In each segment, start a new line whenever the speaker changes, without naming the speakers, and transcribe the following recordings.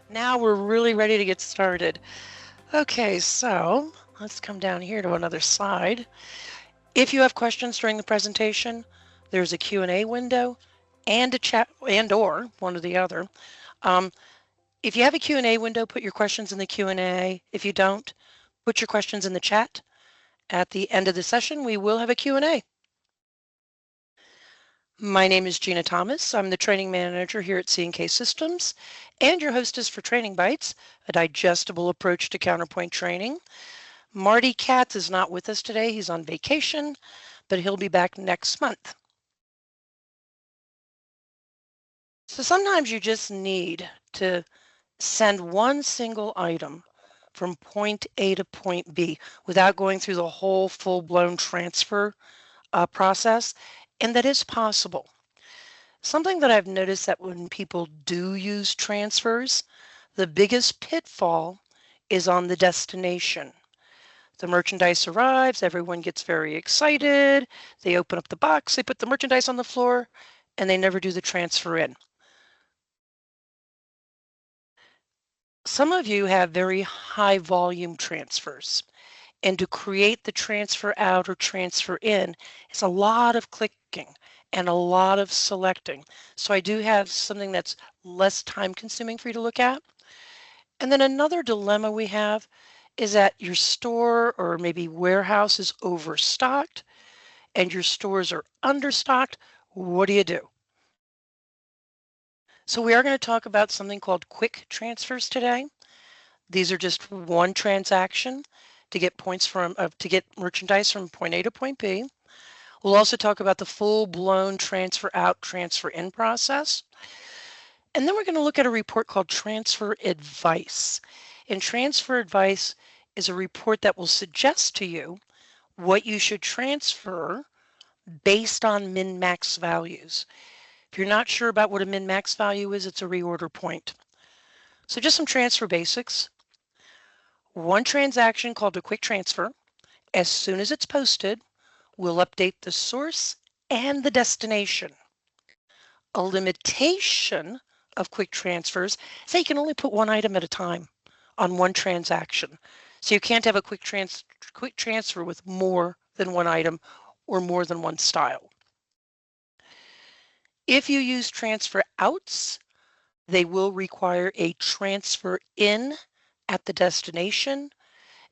Now we're really ready to get started. Okay, so let's come down here to another slide. If you have questions during the presentation, there's a Q&A window and a chat and or one or the other. Um, if you have a Q&A window, put your questions in the Q&A. If you don't, put your questions in the chat. At the end of the session, we will have a Q&A. My name is Gina Thomas. I'm the training manager here at C&K Systems and your hostess for Training Bites, a digestible approach to counterpoint training. Marty Katz is not with us today. He's on vacation, but he'll be back next month. So sometimes you just need to send one single item from point A to point B without going through the whole full-blown transfer process, and that is possible. Something that I've noticed that when people do use transfers, the biggest pitfall is on the destination. The merchandise arrives, everyone gets very excited, they open up the box, they put the merchandise on the floor, and they never do the transfer in. Some of you have very high volume transfers, and to create the transfer out or transfer in is a lot of clicking and a lot of selecting. So I do have something that's less time consuming for you to look at. And then another dilemma we have is that your store or maybe warehouse is overstocked and your stores are understocked. What do you do? So we are going to talk about something called quick transfers today. These are just one transaction to get to get merchandise from point A to point B. We'll also talk about the full-blown transfer out, transfer in process. And then we're going to look at a report called Transfer Advice. And Transfer Advice is a report that will suggest to you what you should transfer based on min-max values. If you're not sure about what a min-max value is, it's a reorder point. So just some transfer basics. One transaction called a quick transfer. As soon as it's posted, we'll update the source and the destination. A limitation of quick transfers is that you can only put one item at a time on one transaction. So you can't have a quick transfer with more than one item or more than one style. If you use transfer outs, they will require a transfer in at the destination.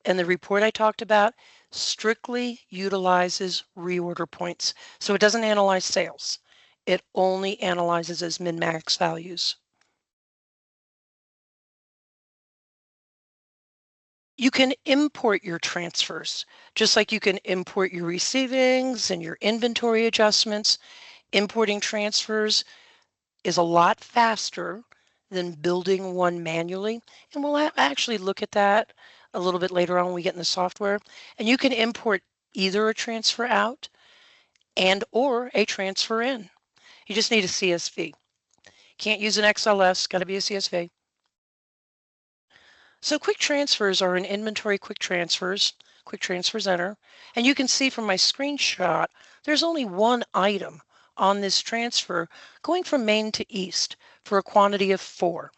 And the report I talked about strictly utilizes reorder points. So it doesn't analyze sales. It only analyzes as min-max values. You can import your transfers, just like you can import your receivings and your inventory adjustments. Importing transfers is a lot faster than building one manually. And we'll actually look at that a little bit later on when we get in the software. And you can import either a transfer out and or a transfer in. You just need a CSV. Can't use an XLS, got to be a CSV. So quick transfers are in inventory quick transfers enter. And you can see from my screenshot, there's only one item on this transfer going from Main to East for a quantity of 4.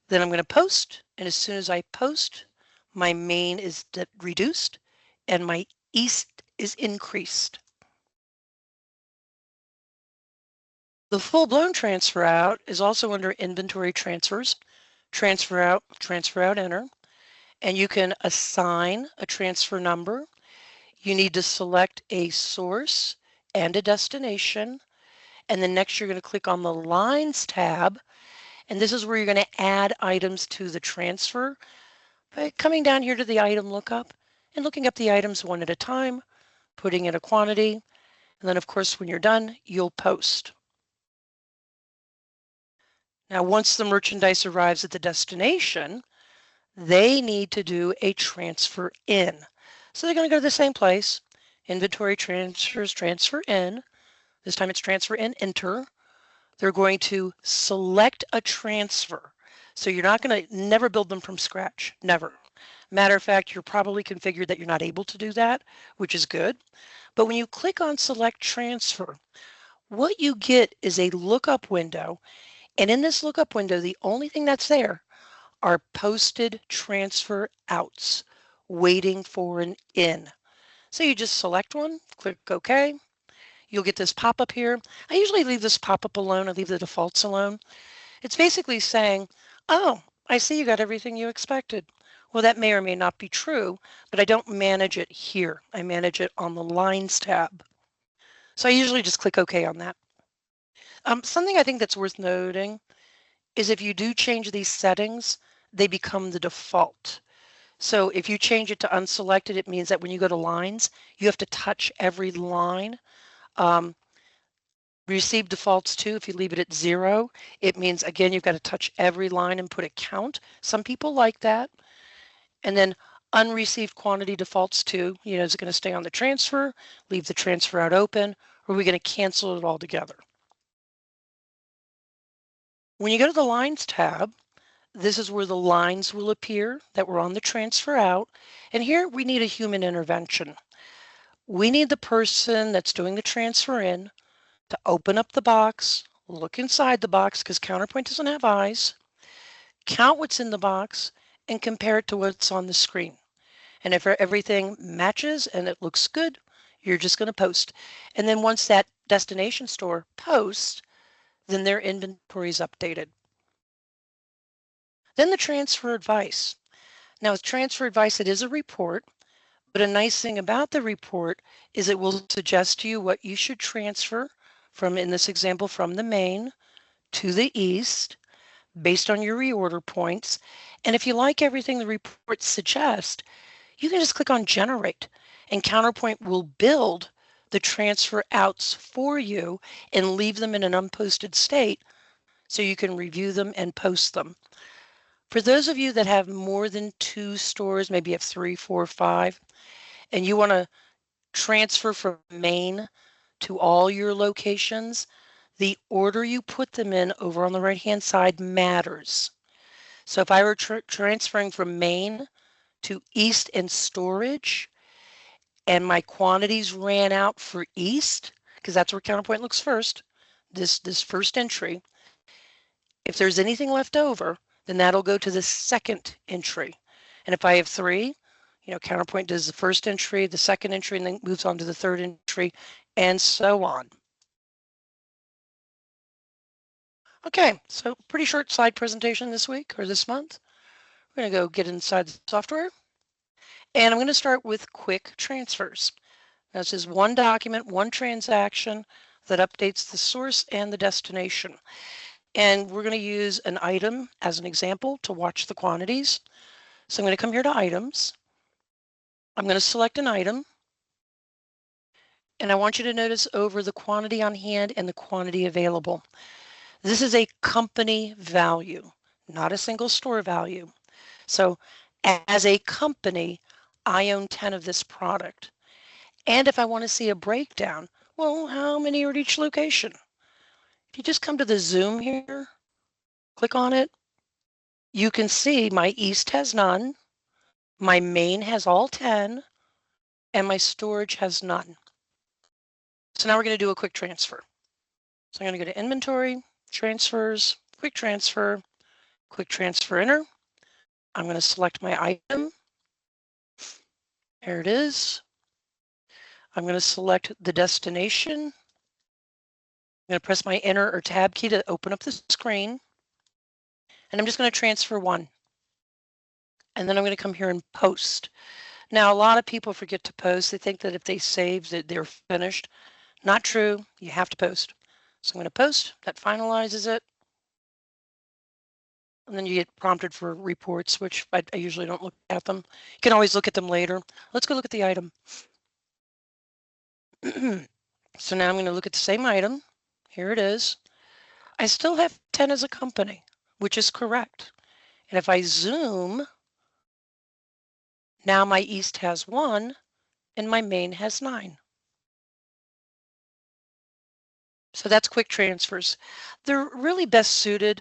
Then I'm going to post, and as soon as I post, my Main is reduced and my East is increased. The full-blown transfer out is also under inventory transfers, transfer out, enter, and you can assign a transfer number. You need to select a source and a destination. And then next you're going to click on the Lines tab. And this is where you're going to add items to the transfer by coming down here to the item lookup and looking up the items one at a time, putting in a quantity. And then, of course, when you're done, you'll post. Now, once the merchandise arrives at the destination, they need to do a transfer in. So they're going to go to the same place, inventory transfers, transfer in. This time it's transfer in, enter. They're going to select a transfer. So you're not going to never build them from scratch, never. Matter of fact, you're probably configured that you're not able to do that, which is good. But when you click on select transfer, what you get is a lookup window. And in this lookup window, the only thing that's there are posted transfer outs waiting for an in. So you just select one, click OK. You'll get this pop-up here. I usually leave this pop-up alone. I leave the defaults alone. It's basically saying, oh, I see you got everything you expected. Well, that may or may not be true, but I don't manage it here. I manage it on the Lines tab. So I usually just click OK on that. Something I think that's worth noting is if you do change these settings, they become the default. So if you change it to unselected, it means that when you go to lines, you have to touch every line. Receive defaults too. If you leave it at 0, it means, again, you've got to touch every line and put a count. Some people like that. And then unreceived quantity defaults too. Is it going to stay on the transfer, leave the transfer out open, or are we going to cancel it altogether? When you go to the Lines tab, this is where the lines will appear that were on the transfer out. And here we need a human intervention. We need the person that's doing the transfer in to open up the box, look inside the box because Counterpoint doesn't have eyes, count what's in the box, and compare it to what's on the screen. And if everything matches and it looks good, you're just going to post. And then once that destination store posts, then their inventory is updated. Then the transfer advice. Now with transfer advice, it is a report, but a nice thing about the report is it will suggest to you what you should transfer from, in this example, from the main to the east based on your reorder points. And if you like everything the report suggests, you can just click on generate and Counterpoint will build the transfer outs for you and leave them in an unposted state so you can review them and post them. For those of you that have more than 2 stores, maybe you have 3, 4, 5, and you want to transfer from main to all your locations, the order you put them in over on the right-hand side matters. So if I were transferring from main to east and storage, and my quantities ran out for east, because that's where Counterpoint looks first, this first entry, if there's anything left over, then that'll go to the second entry. And if I have 3, Counterpoint does the first entry, the second entry, and then moves on to the third entry, and so on. Okay, so pretty short slide presentation this week or this month. We're going to go get inside the software. And I'm going to start with quick transfers. Now, this is one document, one transaction that updates the source and the destination. And we're going to use an item as an example to watch the quantities. So I'm going to come here to items. I'm going to select an item. And I want you to notice over the quantity on hand and the quantity available. This is a company value, not a single store value. So as a company, I own 10 of this product. And if I want to see a breakdown, well, how many are at each location? If you just come to the zoom here, click on it, you can see my east has none, my main has all 10, and my storage has none. So now we're going to do a quick transfer. So I'm going to go to inventory, transfers, quick transfer enter. I'm going to select my item. There it is. I'm going to select the destination. I'm going to press my enter or tab key to open up the screen. And I'm just going to transfer one. And then I'm going to come here and post. Now, a lot of people forget to post. They think that if they save that they're finished. Not true. You have to post. So I'm going to post. That finalizes it. And then you get prompted for reports, which I usually don't look at them. You can always look at them later. Let's go look at the item. So now I'm going to look at the same item. Here it is. I still have 10 as a company, which is correct. And if I zoom, now my east has 1 and my main has 9. So that's quick transfers. They're really best suited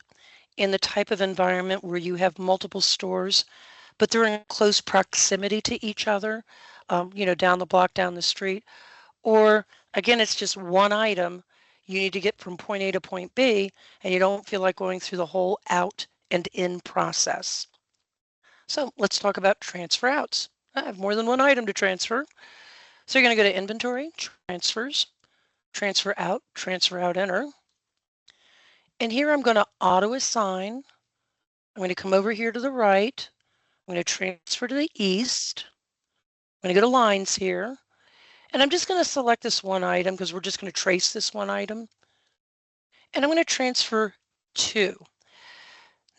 in the type of environment where you have multiple stores, but they're in close proximity to each other, down the block, down the street. Or again, it's just one item you need to get from point A to point B, and you don't feel like going through the whole out and in process. So let's talk about transfer outs. I have more than one item to transfer. So you're going to go to Inventory, Transfers, Transfer Out, Enter. And here I'm going to auto assign. I'm going to come over here to the right. I'm going to transfer to the east. I'm going to go to lines here. And I'm just going to select this one item because we're just going to trace this one item. And I'm going to transfer 2.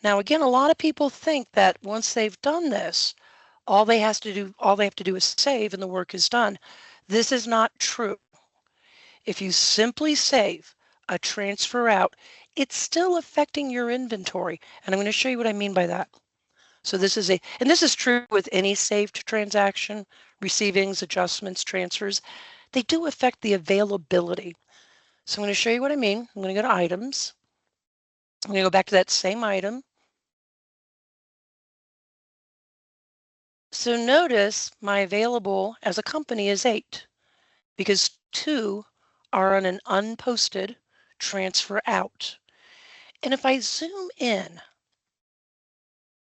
Now again, a lot of people think that once they've done this, all they have to do is save and the work is done. This is not true. If you simply save a transfer out, it's still affecting your inventory. And I'm going to show you what I mean by that. So this is true with any saved transaction, receivings, adjustments, transfers. They do affect the availability. So I'm going to show you what I mean. I'm going to go to items. I'm going to go back to that same item. So notice my available as a company is 8 because 2 are on an unposted transfer out. And if I zoom in,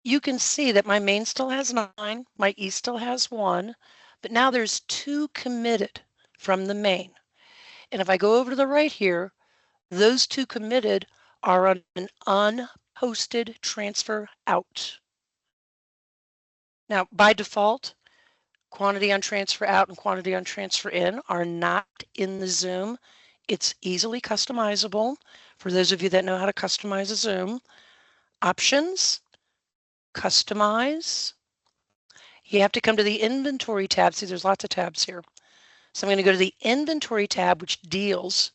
you can see that my main still has 9, my E still has 1, but now there's 2 committed from the main. And if I go over to the right here, those 2 committed are on an unposted transfer out. Now, by default, quantity on transfer out and quantity on transfer in are not in the Zoom. It's easily customizable. For those of you that know how to customize a Zoom, options, customize. You have to come to the inventory tab. See, there's lots of tabs here. So I'm going to go to the inventory tab, which deals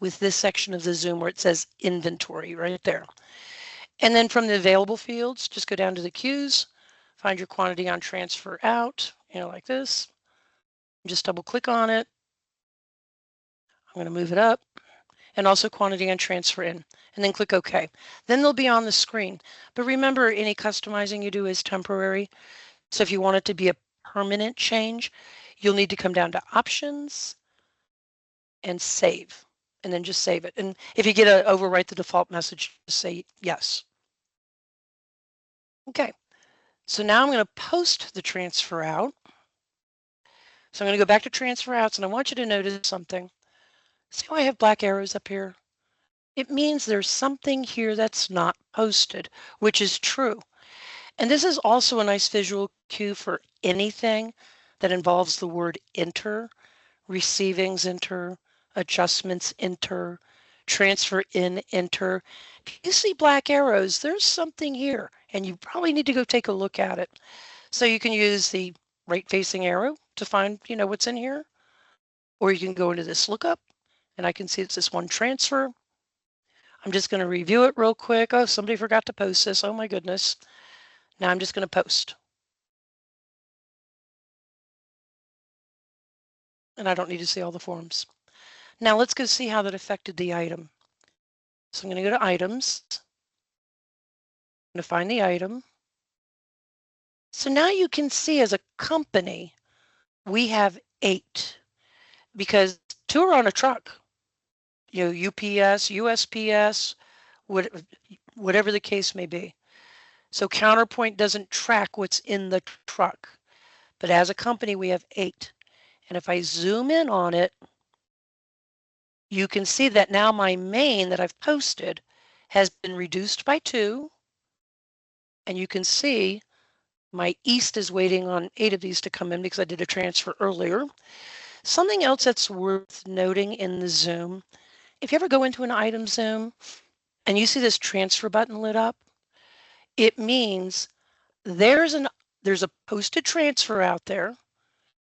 with this section of the Zoom where it says inventory right there. And then from the available fields, just go down to the queues, find your quantity on transfer out, like this. Just double click on it. I'm going to move it up, and also quantity on transfer in, and then click OK. Then they'll be on the screen. But remember, any customizing you do is temporary. So if you want it to be a permanent change, you'll need to come down to options and save, and then just save it. And if you get an overwrite the default message, just say yes. Okay, so now I'm going to post the transfer out. So I'm going to go back to transfer outs, and I want you to notice something. See how I have black arrows up here? It means there's something here that's not posted, which is true. And this is also a nice visual cue for anything that involves the word enter, receivings enter, adjustments enter, transfer in enter. If you see black arrows, there's something here, and you probably need to go take a look at it. So you can use the right-facing arrow to find, what's in here, or you can go into this lookup, and I can see it's this one transfer. I'm just going to review it real quick. Oh, somebody forgot to post this. Oh my goodness. Now I'm just going to post. And I don't need to see all the forms. Now let's go see how that affected the item. So I'm going to go to items. I'm going to find the item. So now you can see as a company, we have 8 because 2 are on a truck. UPS, USPS, whatever the case may be. So Counterpoint doesn't track what's in the truck. But as a company, we have 8. And if I zoom in on it, you can see that now my main that I've posted has been reduced by 2. And you can see my east is waiting on 8 of these to come in because I did a transfer earlier. Something else that's worth noting in the Zoom, if you ever go into an item Zoom and you see this transfer button lit up, it means there's a posted transfer out there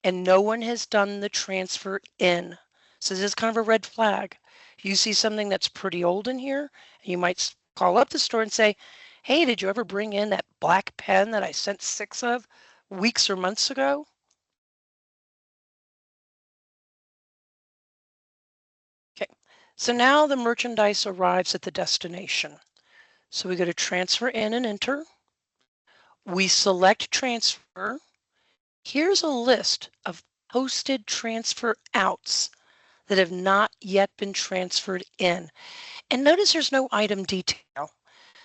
and no one has done the transfer in. So this is kind of a red flag. You see something that's pretty old in here, and you might call up the store and say, hey, did you ever bring in that black pen that I sent 6 of weeks or months ago? Okay, so now the merchandise arrives at the destination. So we go to transfer in and enter. We select transfer. Here's a list of posted transfer outs that have not yet been transferred in. And notice there's no item detail.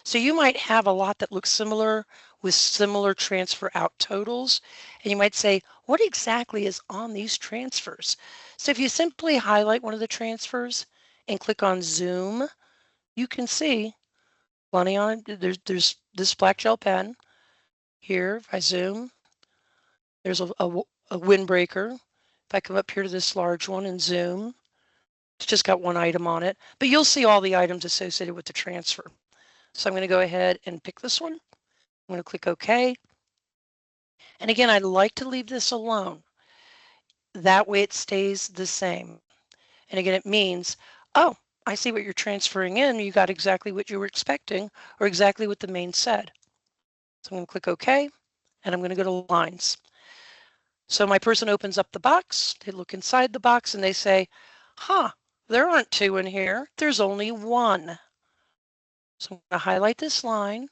So you might have a lot that looks similar with similar transfer out totals. And you might say, what exactly is on these transfers? So if you simply highlight one of the transfers and click on zoom, you can see plenty on it. There's this black gel pen here. If I zoom, there's a windbreaker. If I come up here to this large one and zoom, it's just got one item on it, but you'll see all the items associated with the transfer. So I'm going to go ahead and pick this one. I'm going to click OK. And again, I'd like to leave this alone. That way it stays the same. And again, it means, oh, I see what you're transferring in. You got exactly what you were expecting or exactly what the main said. So I'm going to click OK, and I'm going to go to lines. So my person opens up the box, they look inside the box and they say, huh, there aren't 2 in here. There's only 1. So I'm going to highlight this line.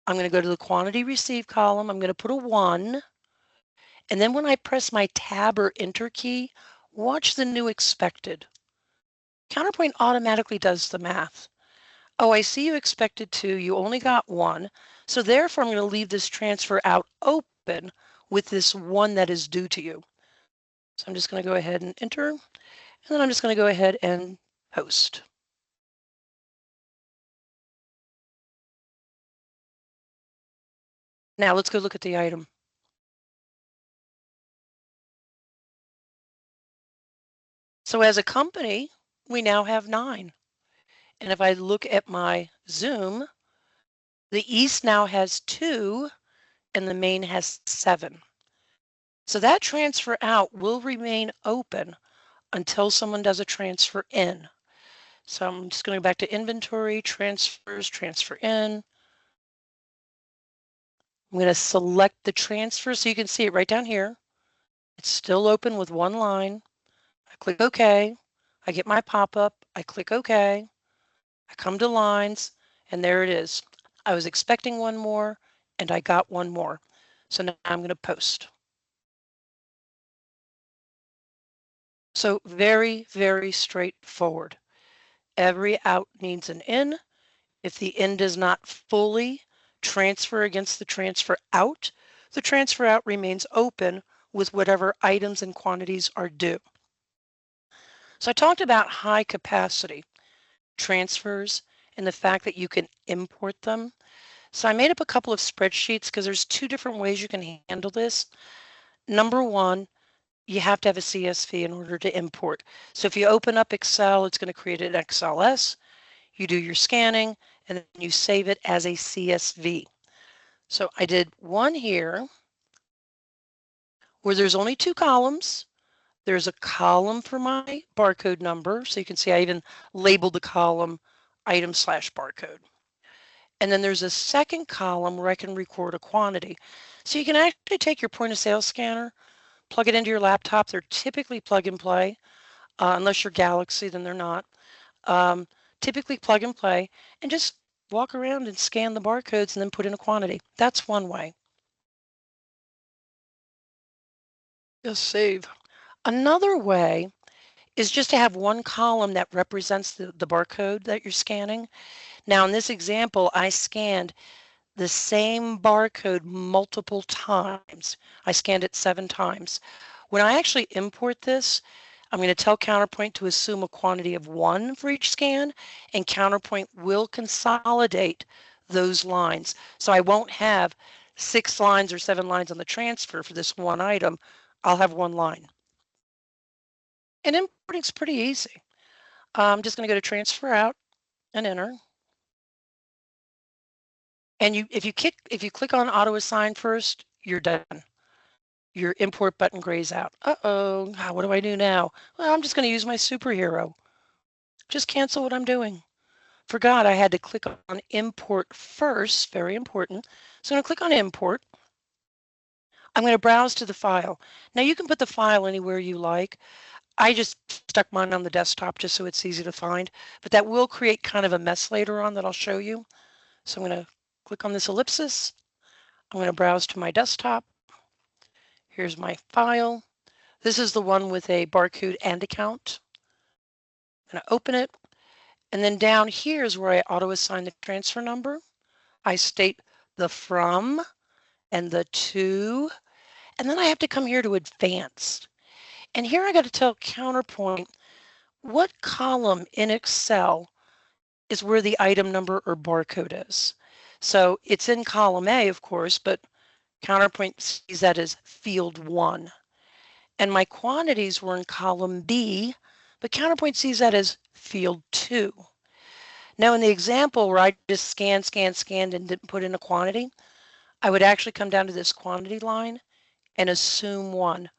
I'm going to go to the quantity received column. I'm going to put a 1. And then when I press my tab or enter key, watch the new expected. Counterpoint automatically does the math. Oh, I see you expected 2. You only got 1. So therefore, I'm going to leave this transfer out open with this 1 that is due to you. So I'm just going to go ahead and enter. And then I'm just going to go ahead and post. Now let's go look at the item. So as a company, we now have 9. And if I look at my zoom, the East now has 2 and the main has 7. So that transfer out will remain open until someone does a transfer in. So I'm just going to go back to inventory, transfers, transfer in. I'm going to select the transfer so you can see it right down here. It's still open with 1 line. I click OK. I get my pop-up. I click OK. I come to lines, and there it is. I was expecting 1 more, and I got 1 more. So now I'm going to post. So very, very straightforward. Every out needs an in. If the in does not fully transfer against the transfer out, the transfer out remains open with whatever items and quantities are due. So I talked about high capacity transfers and the fact that you can import them. So I made up a couple of spreadsheets because there's 2 different ways you can handle this. Number 1, you have to have a CSV in order to import. So if you open up Excel, it's going to create an XLS. You do your scanning and then you save it as a CSV. So I did one here where there's only 2 columns. There's a column for my barcode number. So you can see I even labeled the column item/barcode. And then there's a second column where I can record a quantity. So you can actually take your point of sale scanner, plug it into your laptop. They're typically plug and play. Unless you're Galaxy, then they're not. Typically plug and play and just walk around and scan the barcodes and then put in a quantity. That's one way. Just save. Another way is just to have one column that represents the barcode that you're scanning. Now in this example, I scanned the same barcode multiple times. I scanned it 7 times. When I actually import this, I'm going to tell Counterpoint to assume a quantity of 1 for each scan, and Counterpoint will consolidate those lines. So I won't have 6 lines or 7 lines on the transfer for this one item. I'll have 1 line. And importing is pretty easy. I'm just going to go to transfer out and enter. And if you click on auto assign first, you're done. Your import button grays out. Uh-oh, what do I do now? Well, I'm just going to use my superhero. Just cancel what I'm doing. Forgot I had to click on import first, very important. So I'm going to click on import. I'm going to browse to the file. Now you can put the file anywhere you like. I just stuck mine on the desktop just so it's easy to find, but that will create kind of a mess later on that I'll show you. So I'm going to click on this ellipsis. I'm going to browse to my desktop. Here's my file. This is the one with a barcode and account. I'm going to open it. And then down here is where I auto assign the transfer number. I state the from and the to, and then I have to come here to advanced. And here I got to tell Counterpoint what column in Excel is where the item number or barcode is. So it's in column A, of course, but Counterpoint sees that as field 1. And my quantities were in column B, but Counterpoint sees that as field 2. Now in the example where I just scanned and didn't put in a quantity, I would actually come down to this quantity line and assume 1,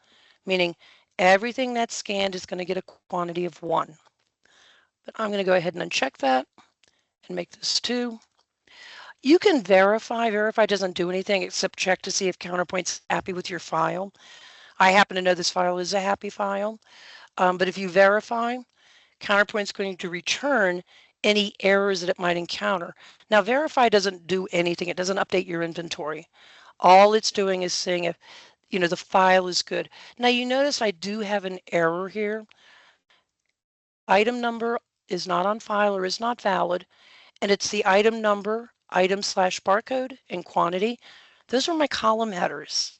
meaning everything that's scanned is going to get a quantity of 1. But I'm going to go ahead and uncheck that and make this 2. You can verify. Verify doesn't do anything except check to see if Counterpoint's happy with your file. I happen to know this file is a happy file, but if you verify, Counterpoint's going to return any errors that it might encounter. Now, verify doesn't do anything. It doesn't update your inventory. All it's doing is saying if, the file is good. Now, you notice I do have an error here. Item number is not on file or is not valid, and it's the item number, item/barcode, and quantity. Those are my column headers.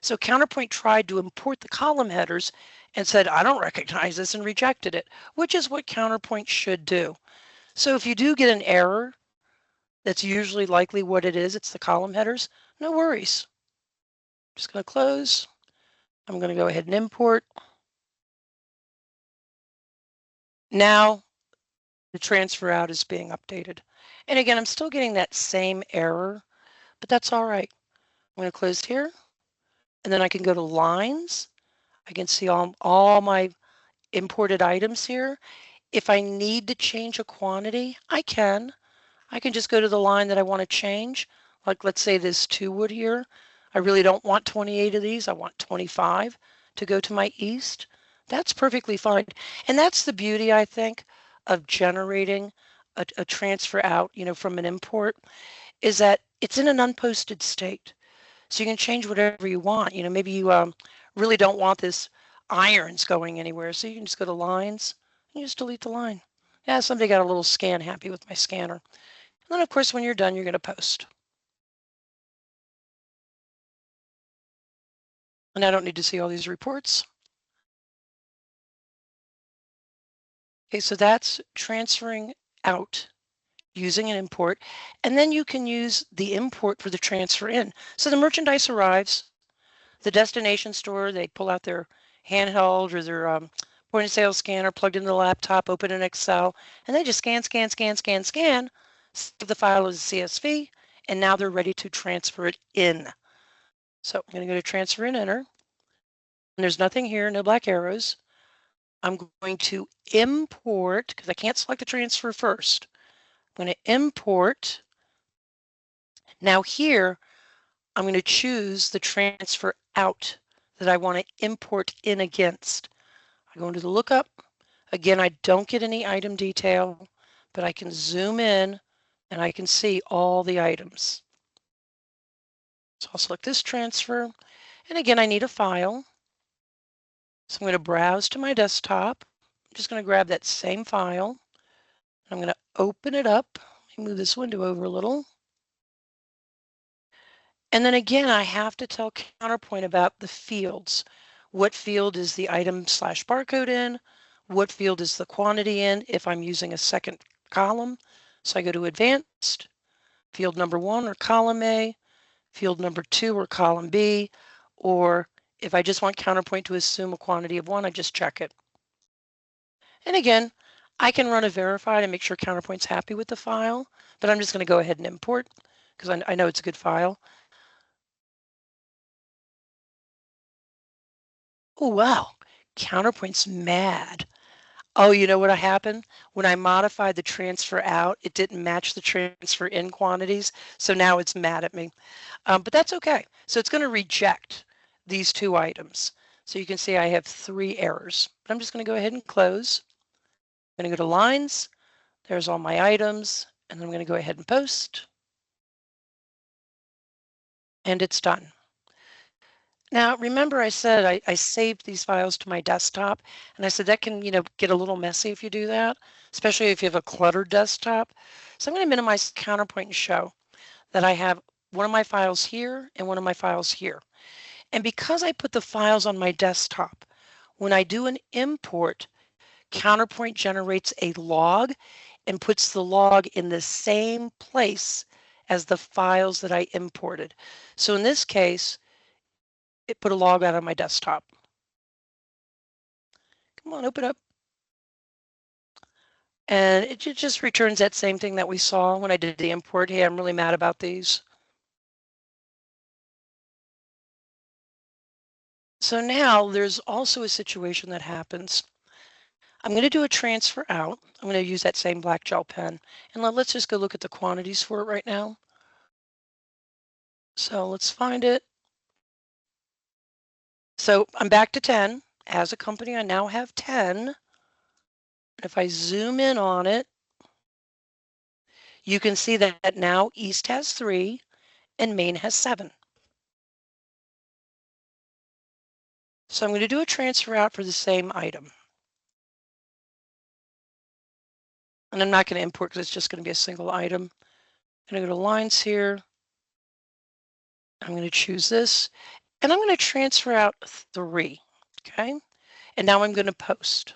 So Counterpoint tried to import the column headers and said, I don't recognize this, and rejected it, which is what Counterpoint should do. So if you do get an error, that's usually likely what it is, it's the column headers, no worries. Just going to close. I'm going to go ahead and import. Now the transfer out is being updated. And again, I'm still getting that same error, but that's all right. I'm going to close here, and then I can go to lines. I can see all my imported items here. If I need to change a quantity, I can. I can just go to the line that I want to change. Like let's say this 2 wood here. I really don't want 28 of these. I want 25 to go to my east. That's perfectly fine. And that's the beauty, I think, of generating a transfer out, from an import, is that it's in an unposted state. So you can change whatever you want. Maybe you really don't want this irons going anywhere. So you can just go to lines and you just delete the line. Yeah, somebody got a little scan happy with my scanner. And then of course, when you're done, you're going to post. And I don't need to see all these reports. Okay, so that's transferring out using an import. And then you can use the import for the transfer in. So the merchandise arrives, the destination store, they pull out their handheld or their point of sale scanner plugged into the laptop, open in Excel, and they just scan, save the file as a CSV, and now they're ready to transfer it in. So I'm going to go to transfer and enter. And there's nothing here, no black arrows. I'm going to import, because I can't select the transfer first. I'm going to import. Now here, I'm going to choose the transfer out that I want to import in against. I go into the lookup. Again, I don't get any item detail, but I can zoom in and I can see all the items. So I'll select this transfer. And again, I need a file. So I'm going to browse to my desktop. I'm just going to grab that same file. I'm going to open it up. Let me move this window over a little. And then again, I have to tell Counterpoint about the fields. What field is the item/barcode in? What field is the quantity in if I'm using a second column? So I go to advanced, field number 1 or column A, field number 2 or column B, or if I just want Counterpoint to assume a quantity of 1, I just check it. And again, I can run a verify to make sure Counterpoint's happy with the file, but I'm just going to go ahead and import because I know it's a good file. Oh, wow. Counterpoint's mad. Oh, you know what happened? When I modified the transfer out, it didn't match the transfer in quantities. So now it's mad at me. But that's okay. So it's going to reject these 2 items. So you can see I have 3 errors. But I'm just going to go ahead and close. I'm going to go to lines. There's all my items. And I'm going to go ahead and post. And it's done. Now, remember I said I saved these files to my desktop, and I said that can, get a little messy if you do that, especially if you have a cluttered desktop. So I'm going to minimize Counterpoint and show that I have one of my files here and one of my files here. And because I put the files on my desktop, when I do an import, Counterpoint generates a log and puts the log in the same place as the files that I imported. So in this case, it put a log out on my desktop. Come on, open up. And it just returns that same thing that we saw when I did the import. Hey, I'm really mad about these. So now there's also a situation that happens. I'm going to do a transfer out. I'm going to use that same black gel pen. And let's just go look at the quantities for it right now. So let's find it. So I'm back to 10. As a company, I now have 10. If I zoom in on it, you can see that now East has 3 and Main has 7. So I'm going to do a transfer out for the same item. And I'm not going to import because it's just going to be a single item. I'm going to go to lines here. I'm going to choose this. And I'm going to transfer out 3. Okay. And now I'm going to post.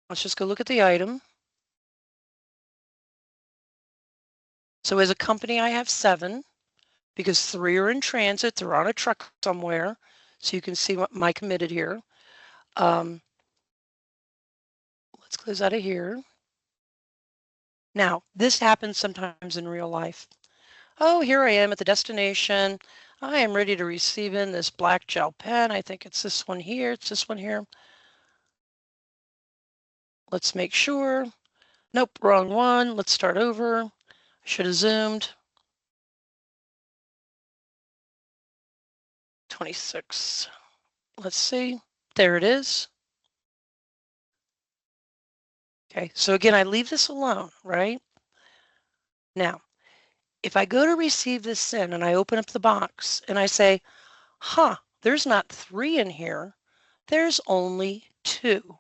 Let's just go look at the item. So as a company, I have 7 because 3 are in transit. They're on a truck somewhere. So you can see what my committed here. Let's close out of here. Now, this happens sometimes in real life. Oh, here I am at the destination. I am ready to receive in this black gel pen. I think it's this one here. It's this one here. Let's make sure. Nope, wrong one. Let's start over. I should have zoomed. 26. Let's see. There it is. Okay, so again, I leave this alone, right? Now, if I go to receive this in and I open up the box and I say, there's not 3 in here, there's only 2.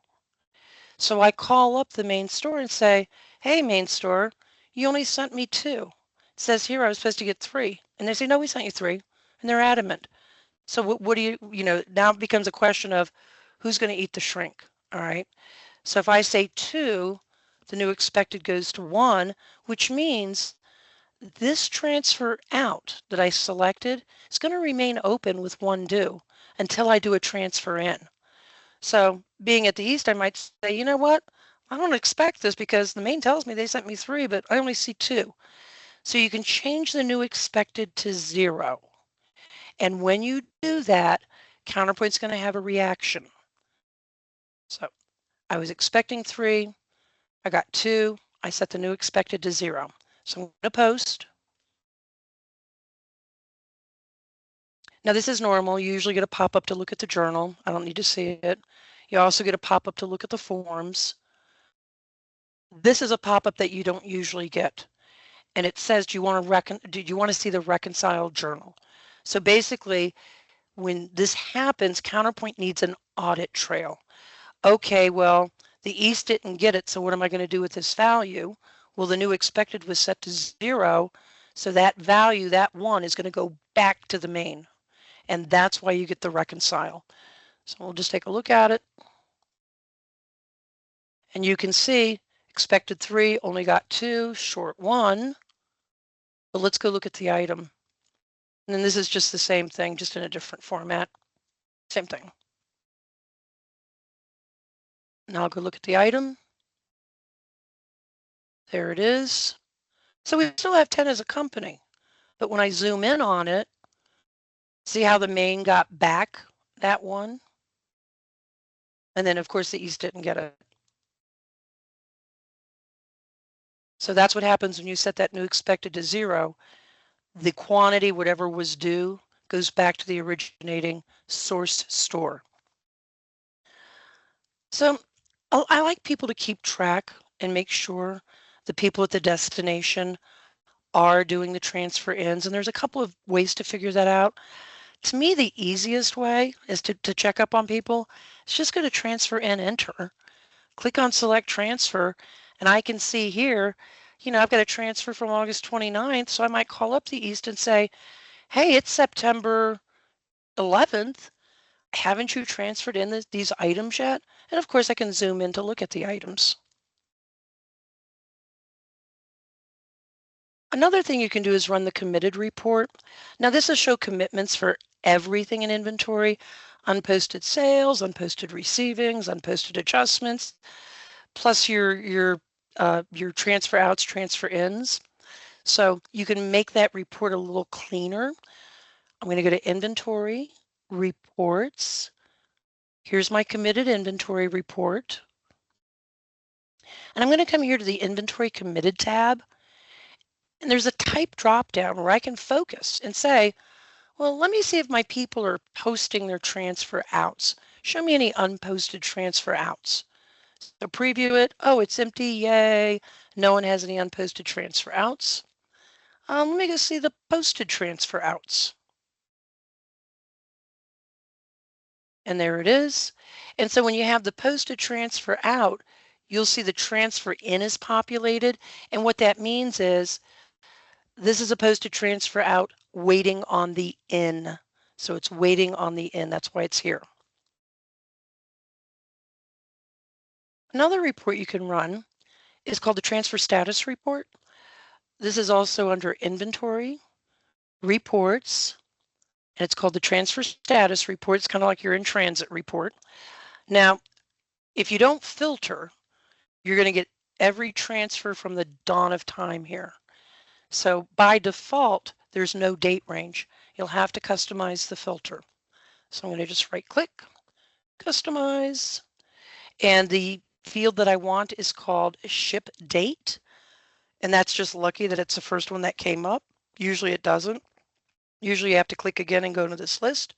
So I call up the main store and say, hey, main store, you only sent me 2. It says here I was supposed to get 3. And they say, no, we sent you 3. And they're adamant. So what do you, now it becomes a question of who's going to eat the shrink, all right? So if I say 2, the new expected goes to 1, which means this transfer out that I selected is going to remain open with 1 due until I do a transfer in. So being at the East, I might say, you know what? I don't expect this because the main tells me they sent me 3, but I only see 2. So you can change the new expected to 0. And when you do that, Counterpoint's going to have a reaction. So I was expecting 3. I got 2. I set the new expected to 0. So I'm going to post. Now this is normal. You usually get a pop-up to look at the journal. I don't need to see it. You also get a pop-up to look at the forms. This is a pop-up that you don't usually get. And it says, do you want to see the reconciled journal? So basically, when this happens, Counterpoint needs an audit trail. Okay, well, the East didn't get it, so what am I going to do with this value? Well, the new expected was set to 0, so that value, that 1, is going to go back to the main. And that's why you get the reconcile. So we'll just take a look at it. And you can see expected 3 only got 2, short 1. But let's go look at the item. And then this is just the same thing, just in a different format. Same thing. Now I'll go look at the item. There it is. So we still have 10 as a company. But when I zoom in on it, see how the main got back that 1? And then, of course, the East didn't get it. So that's what happens when you set that new expected to 0. The quantity, whatever was due, goes back to the originating source store. So I like people to keep track and make sure the people at the destination are doing the transfer ins, and there's a couple of ways to figure that out. To me, the easiest way is to check up on people. It's just go to transfer in, enter, click on select transfer, and I can see here, I've got a transfer from August 29th, so I might call up the East and say, hey, it's September 11th. Haven't you transferred in these items yet? And of course, I can zoom in to look at the items. Another thing you can do is run the committed report. Now this will show commitments for everything in inventory, unposted sales, unposted receivings, unposted adjustments, plus your transfer outs, transfer ins. So you can make that report a little cleaner. I'm going to go to inventory, reports. Here's my committed inventory report. And I'm going to come here to the inventory committed tab. And there's a type drop down where I can focus and say, well, let me see if my people are posting their transfer outs. Show me any unposted transfer outs. So preview it. Oh, it's empty. Yay. No one has any unposted transfer outs. Let me go see the posted transfer outs. And there it is. And so when you have the posted transfer out, you'll see the transfer in is populated. And what that means is this is a posted transfer out waiting on the in. So it's waiting on the in. That's why it's here. Another report you can run is called the transfer status report. This is also under inventory, reports, and it's called the transfer status report. It's kind of like your in transit report. Now, if you don't filter, you're going to get every transfer from the dawn of time here. So by default, there's no date range. You'll have to customize the filter. So I'm going to just right click, customize, and the field that I want is called ship date. And that's just lucky that it's the first one that came up. Usually it doesn't. Usually you have to click again and go to this list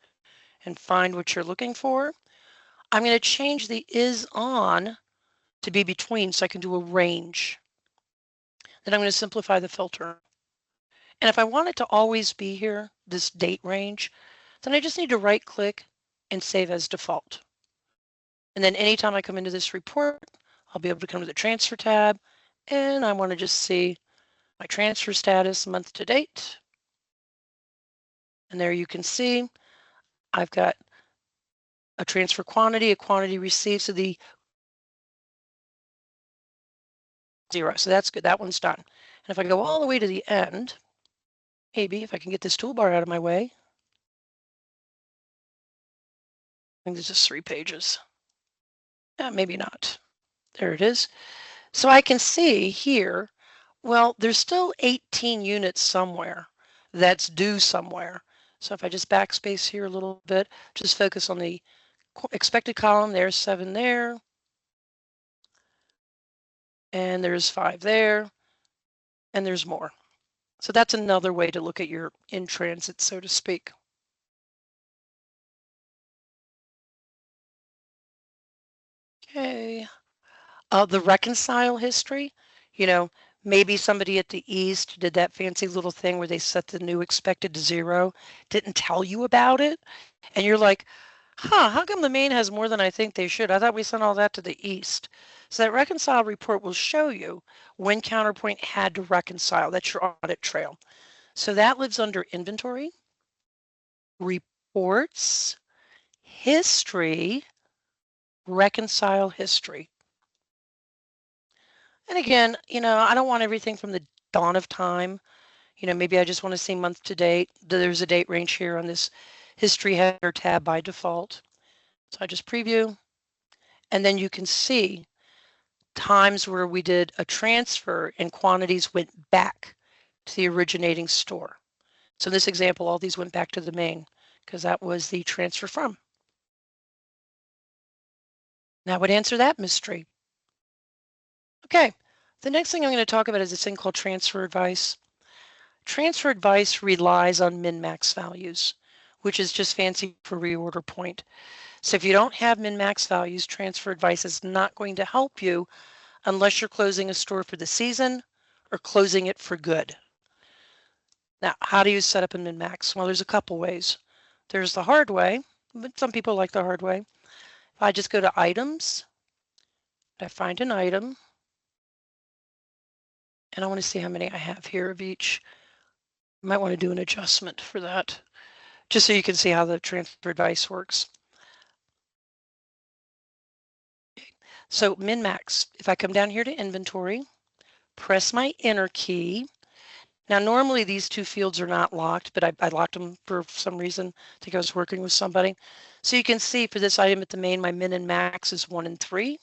and find what you're looking for. I'm going to change the is on to be between so I can do a range. Then I'm going to simplify the filter. And if I want it to always be here, this date range, then I just need to right click and save as default. And then anytime I come into this report, I'll be able to come to the transfer tab and I want to just see my transfer status month to date. And there you can see I've got a transfer quantity, a quantity received, so the 0. So that's good. That one's done. And if I go all the way to the end, maybe if I can get this toolbar out of my way, I think there's just 3 pages. Maybe not. There it is. So I can see here, well, there's still 18 units somewhere that's due somewhere. So if I just backspace here a little bit, just focus on the expected column, there's 7 there. And there's 5 there. And there's more. So that's another way to look at your in transit, so to speak. Okay. The reconcile history, maybe somebody at the East did that fancy little thing where they set the new expected to 0, didn't tell you about it. And you're like, how come the main has more than I think they should? I thought we sent all that to the East. So that reconcile report will show you when Counterpoint had to reconcile. That's your audit trail. So that lives under inventory, reports, history, reconcile history. And again, I don't want everything from the dawn of time. Maybe I just want to see month to date. There's a date range here on this history header tab by default. So I just preview, and then you can see times where we did a transfer and quantities went back to the originating store. So in this example, all these went back to the main because that was the transfer from. That would answer that mystery. Okay, the next thing I'm going to talk about is this thing called transfer advice. Transfer advice relies on min-max values, which is just fancy for reorder point. So if you don't have min-max values, transfer advice is not going to help you unless you're closing a store for the season or closing it for good. Now, how do you set up a min-max? Well, there's a couple ways. There's the hard way, but some people like the hard way. If I just go to items, I find an item, and I want to see how many I have here of each. I might want to do an adjustment for that, just so you can see how the transfer advice works. So min-max, if I come down here to inventory, press my enter key. Now, normally these two fields are not locked, but I locked them for some reason. I think I was working with somebody. So you can see for this item at the main, my min and max is 1 and 3.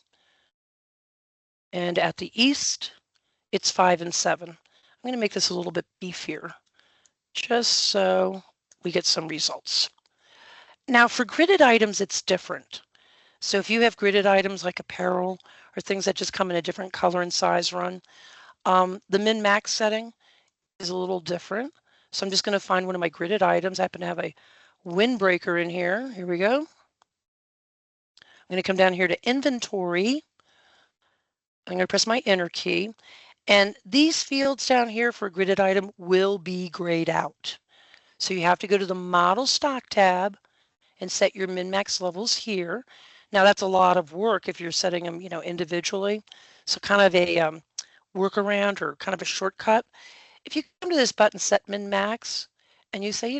And at the east, it's 5 and 7. I'm going to make this a little bit beefier, just so we get some results. Now, for gridded items, it's different. So if you have gridded items like apparel or things that just come in a different color and size run, the min-max setting is a little different. So I'm just going to find one of my gridded items. I happen to have a windbreaker in here. Here we go. I'm going to come down here to inventory. I'm going to press my enter key. And these fields down here for a gridded item will be grayed out. So you have to go to the model stock tab and set your min-max levels here. Now that's a lot of work if you're setting them, individually. So kind of a workaround or kind of a shortcut. If you come to this button, set min-max, and you say,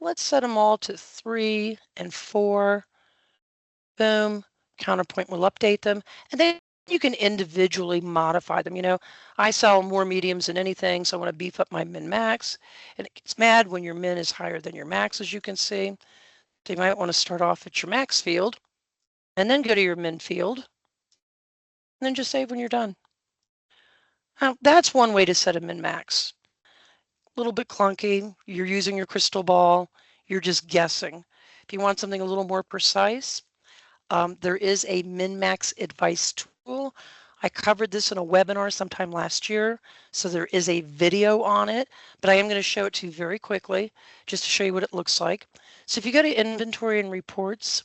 let's set them all to 3 and 4, boom, Counterpoint will update them. And then you can individually modify them. I sell more mediums than anything, so I want to beef up my min-max. And it gets mad when your min is higher than your max, as you can see. So you might want to start off at your max field, and then go to your min field, and then just save when you're done. Now, that's one way to set a min-max. A little bit clunky. You're using your crystal ball. You're just guessing. If you want something a little more precise, there is a min-max advice tool. I covered this in a webinar sometime last year, so there is a video on it, but I am going to show it to you very quickly just to show you what it looks like. So if you go to inventory and reports,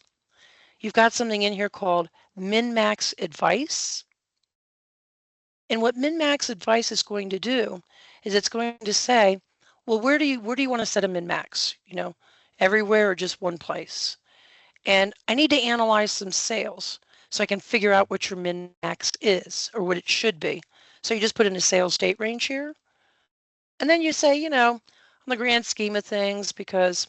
you've got something in here called min-max advice. And what min-max advice is going to do is it's going to say, well, where do you want to set a min-max? Everywhere or just one place? And I need to analyze some sales so I can figure out what your min-max is or what it should be. So you just put in a sales date range here. And then you say, on the grand scheme of things, because,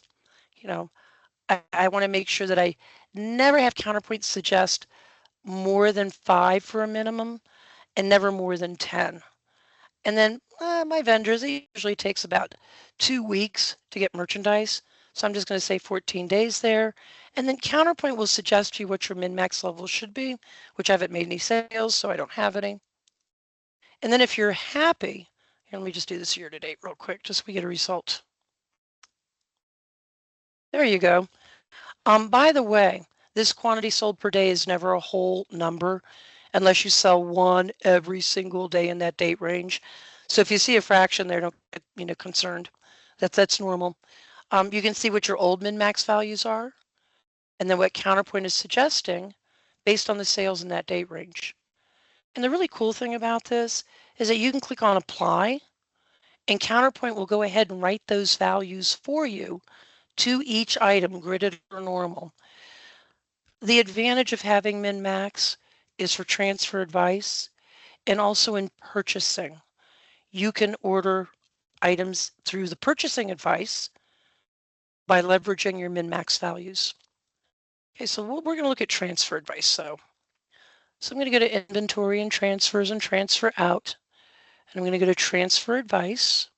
I want to make sure that I never have Counterpoint suggest more than 5 for a minimum and never more than 10. And then my vendors, it usually takes about 2 weeks to get merchandise. So I'm just going to say 14 days there. And then Counterpoint will suggest to you what your min-max level should be, which I haven't made any sales, so I don't have any. And then if you're happy, here, let me just do this year to date real quick, just so we get a result. There you go. By the way, this quantity sold per day is never a whole number unless you sell one every single day in that date range. So if you see a fraction there, don't get concerned. That's normal. You can see what your old min-max values are, and then what Counterpoint is suggesting based on the sales in that date range. And the really cool thing about this is that you can click on apply, and Counterpoint will go ahead and write those values for you to each item, gridded or normal. The advantage of having min-max is for transfer advice and also in purchasing. You can order items through the purchasing advice by leveraging your min-max values. Okay, so we're going to look at transfer advice. So I'm going to go to inventory and transfers and transfer out. And I'm going to go to transfer advice.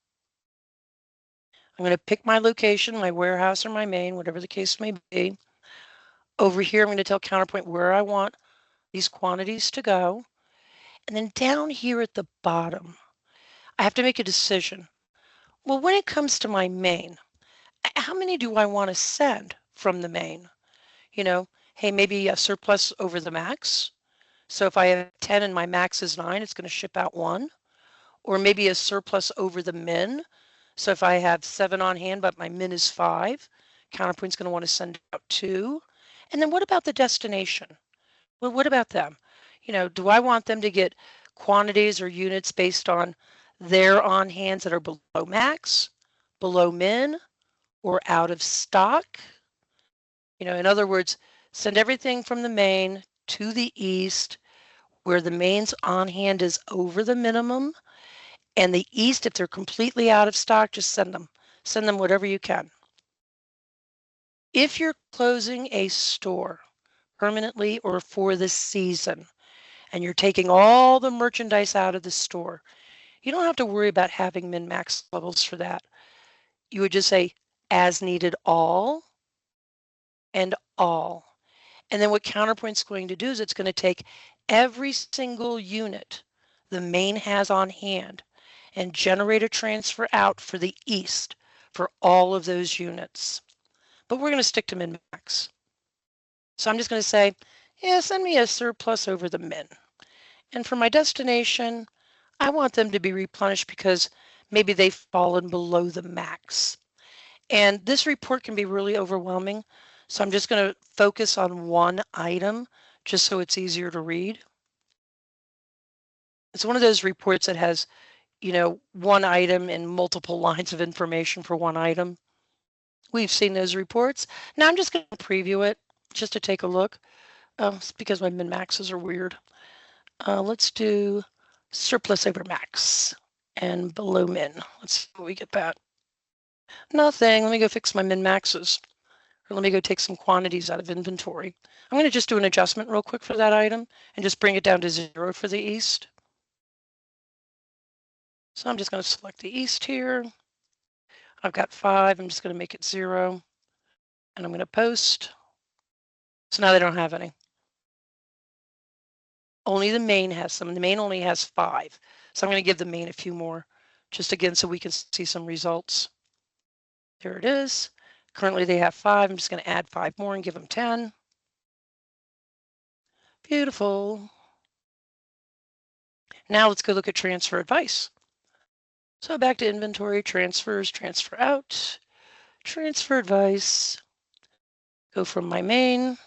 I'm going to pick my location, my warehouse or my main, whatever the case may be. Over here, I'm going to tell Counterpoint where I want these quantities to go. And then down here at the bottom, I have to make a decision. Well, when it comes to my main, how many do I want to send from the main? Hey, maybe a surplus over the max. So if I have 10 and my max is 9, it's going to ship out 1. Or maybe a surplus over the min. So if I have 7 on hand, but my min is 5, Counterpoint's going to want to send out 2. And then what about the destination? Well, what about them? Do I want them to get quantities or units based on their on hands that are below max below min, or out of stock. In other words, send everything from the main to the east where the main's on hand is over the minimum, and the east, if they're completely out of stock, just send them. Send them whatever you can. If you're closing a store permanently or for the season, and you're taking all the merchandise out of the store, you don't have to worry about having min-max levels for that. You would just say as needed all and all. And then what Counterpoint's going to do is it's going to take every single unit the main has on hand and generate a transfer out for the east for all of those units. But we're going to stick to min-max. So I'm just going to say, yeah, send me a surplus over the min. And for my destination, I want them to be replenished because maybe they've fallen below the max. And this report can be really overwhelming. So I'm just going to focus on one item just so it's easier to read. It's one of those reports that has, one item and multiple lines of information for one item. We've seen those reports. Now I'm just going to preview it just to take a look. It's because my min-maxes are weird. Let's do surplus over max and below min. Let's see what we get back. Nothing. Let me go fix my min-maxes. Or let me go take some quantities out of inventory. I'm going to just do an adjustment real quick for that item and just bring it down to 0 for the east. So I'm just going to select the east here. I've got 5. I'm just going to make it 0. And I'm going to post. So now they don't have any. Only the main has some. The main only has 5. So I'm going to give the main a few more, just again so we can see some results. There it is. Currently they have 5. I'm just going to add 5 more and give them 10. Beautiful. Now let's go look at transfer advice. So back to inventory, transfers, transfer out, transfer advice. Go from my main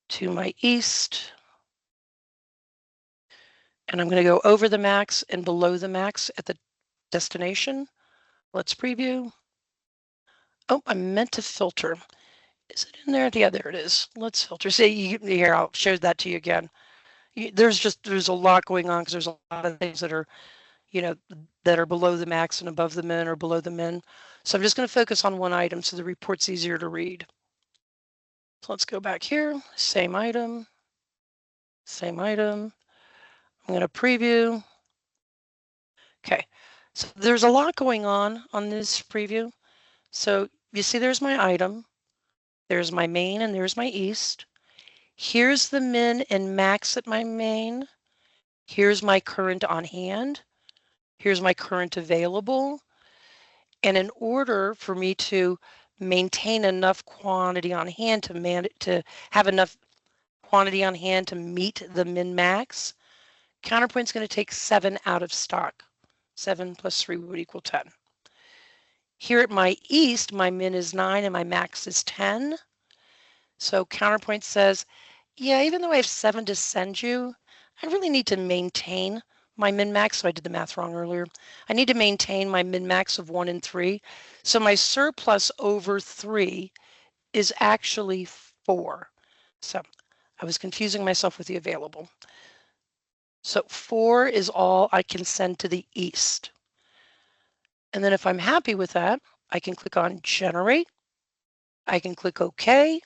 to my east. And I'm going to go over the max and below the max at the destination. Let's preview. Oh, I meant to filter. Is it in there? Yeah, there it is. Let's filter. See, here, I'll show that to you again. There's a lot going on because there's a lot of things that are, that are below the max and above the min or below the min. So I'm just going to focus on one item so the report's easier to read. So let's go back here. Same item. Same item. I'm going to preview. Okay. So there's a lot going on this preview. So you see there's my item. There's my main and there's my east. Here's the min and max at my main. Here's my current on hand. Here's my current available. And in order for me to maintain enough quantity on hand to have enough quantity on hand to meet the min max, Counterpoint's going to take 7 out of stock. 7 plus 3 would equal 10. Here at my east, my min is 9 and my max is 10. So Counterpoint says, yeah, even though I have 7 to send you, I really need to maintain my min-max. So I did the math wrong earlier. I need to maintain my min-max of 1 and 3. So my surplus over 3 is actually 4. So I was confusing myself with the available. So 4 is all I can send to the east. And then if I'm happy with that, I can click on Generate. I can click OK.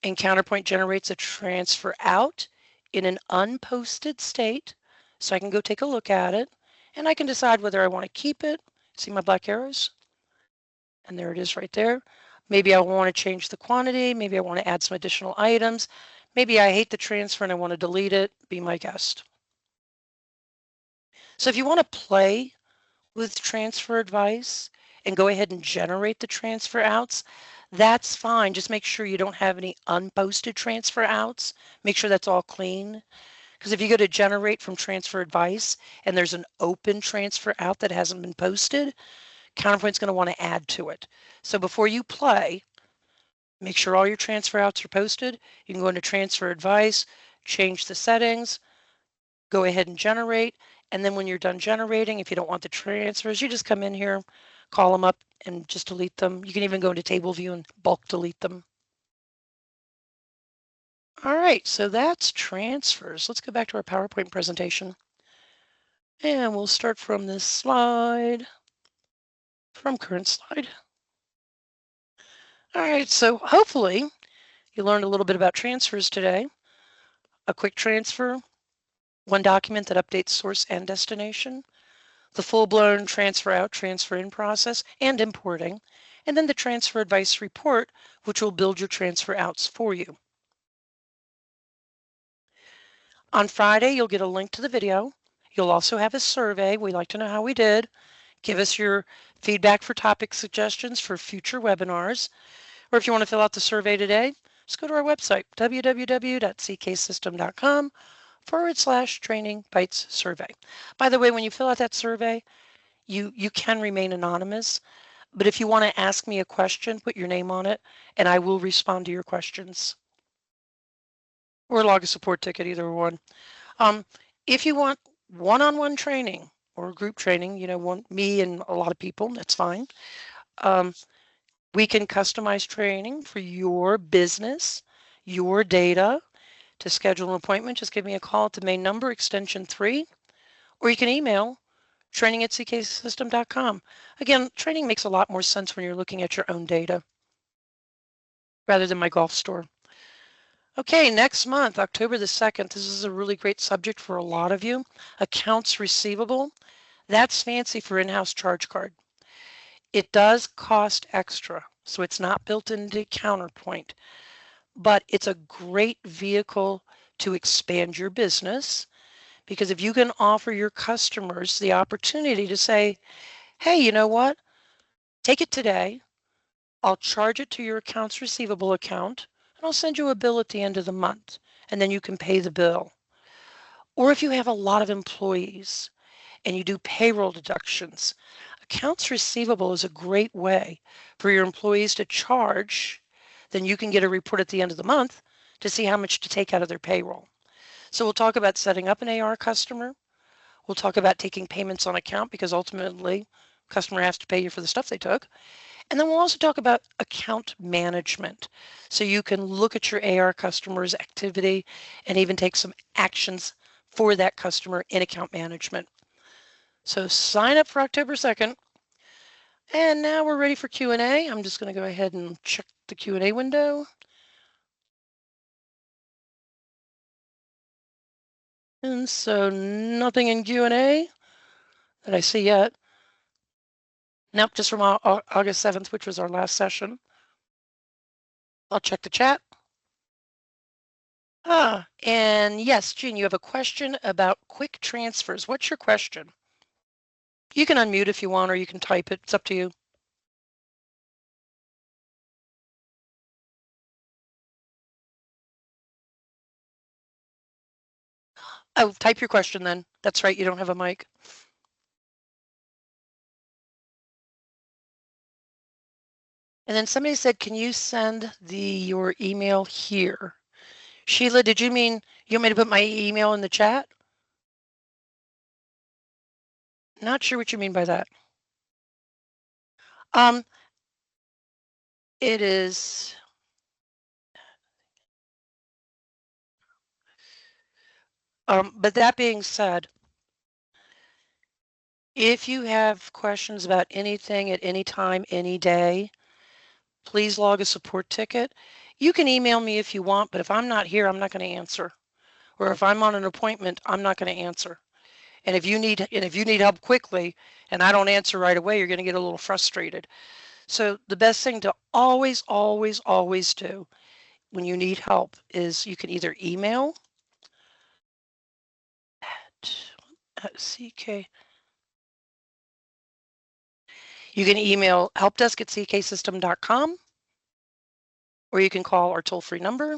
And Counterpoint generates a transfer out in an unposted state. So I can go take a look at it. And I can decide whether I want to keep it. See my black arrows? And there it is right there. Maybe I want to change the quantity. Maybe I want to add some additional items. Maybe I hate the transfer and I want to delete it. Be my guest. So if you want to play with transfer advice and go ahead and generate the transfer outs, that's fine. Just make sure you don't have any unposted transfer outs. Make sure that's all clean. Because if you go to generate from transfer advice and there's an open transfer out that hasn't been posted, Counterpoint's going to want to add to it. So before you play, make sure all your transfer outs are posted. You can go into transfer advice, change the settings, go ahead and generate. And then when you're done generating, if you don't want the transfers, you just come in here, call them up and just delete them. You can even go into table view and bulk delete them. All right, so that's transfers. Let's go back to our PowerPoint presentation. And we'll start from this slide, from current slide. All right, so hopefully you learned a little bit about transfers today. A quick transfer, one document that updates source and destination, the full-blown transfer out, transfer in process, and importing, and then the transfer advice report, which will build your transfer outs for you. On Friday, you'll get a link to the video. You'll also have a survey. We'd like to know how we did. Give us your feedback for topic suggestions for future webinars. Or if you want to fill out the survey today, just go to our website, www.cksystem.com/training bites survey. By the way, when you fill out that survey, you can remain anonymous, but if you want to ask me a question, put your name on it, and I will respond to your questions. Or log a support ticket, either one. If you want one-on-one training or group training, me and a lot of people, that's fine. We can customize training for your business, your data. To schedule an appointment, just give me a call at the main number, extension 3, or you can email training@cksystem.com. Again, training makes a lot more sense when you're looking at your own data rather than my golf store. Okay, next month, October the 2nd, this is a really great subject for a lot of you. Accounts receivable. That's fancy for in-house charge card. It does cost extra, so it's not built into Counterpoint, but it's a great vehicle to expand your business, because if you can offer your customers the opportunity to say, hey, you know what? Take it today. I'll charge it to your accounts receivable account, and I'll send you a bill at the end of the month, and then you can pay the bill. Or if you have a lot of employees and you do payroll deductions, accounts receivable is a great way for your employees to charge. Then you can get a report at the end of the month to see how much to take out of their payroll. So we'll talk about setting up an AR customer. We'll talk about taking payments on account, because ultimately customer has to pay you for the stuff they took. And then we'll also talk about account management. So you can look at your AR customer's activity and even take some actions for that customer in account management. So sign up for October 2nd. And now we're ready for Q&A. I'm just going to go ahead and check the Q&A window. And so nothing in Q&A that I see yet. Nope, just from August 7th, which was our last session. I'll check the chat. And yes, Jean, you have a question about quick transfers. What's your question? You can unmute if you want, or you can type it. It's up to you. Oh, type your question then. That's right, you don't have a mic. And then somebody said, can you send your email here? Sheila, did you mean you want me to put my email in the chat? Not sure what you mean by that. It is, but that being said, if you have questions about anything at any time, any day, please log a support ticket. You can email me if you want, but if I'm not here, I'm not going to answer. Or if I'm on an appointment, I'm not going to answer. And if you need help quickly and I don't answer right away, you're going to get a little frustrated. So the best thing to always, always, always do when you need help is you can either email at CK. You can email helpdesk@cksystem.com, or you can call our toll-free number,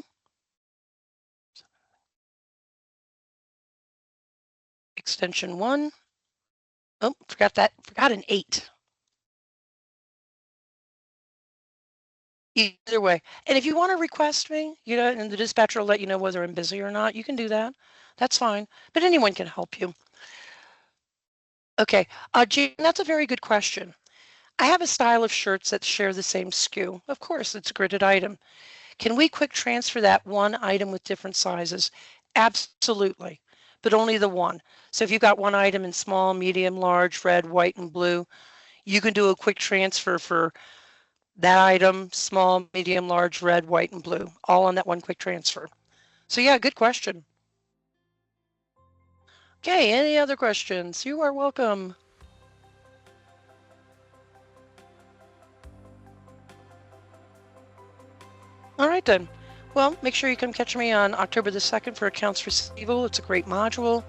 extension 1. Oh, forgot an 8. Either way. And if you want to request me, and the dispatcher will let you know whether I'm busy or not, you can do that. That's fine. But anyone can help you. Okay. Jean, that's a very good question. I have a style of shirts that share the same SKU. Of course, it's a gridded item. Can we quick transfer that one item with different sizes? Absolutely, but only the one. So if you've got one item in small, medium, large, red, white, and blue, you can do a quick transfer for that item, small, medium, large, red, white, and blue, all on that one quick transfer. So yeah, good question. Okay, any other questions? You are welcome. All right then. Well, make sure you come catch me on October the 2nd for accounts receivable. It's a great module.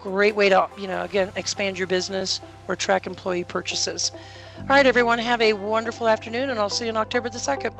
Great way to, again, expand your business or track employee purchases. All right, everyone, have a wonderful afternoon, and I'll see you on October the 2nd.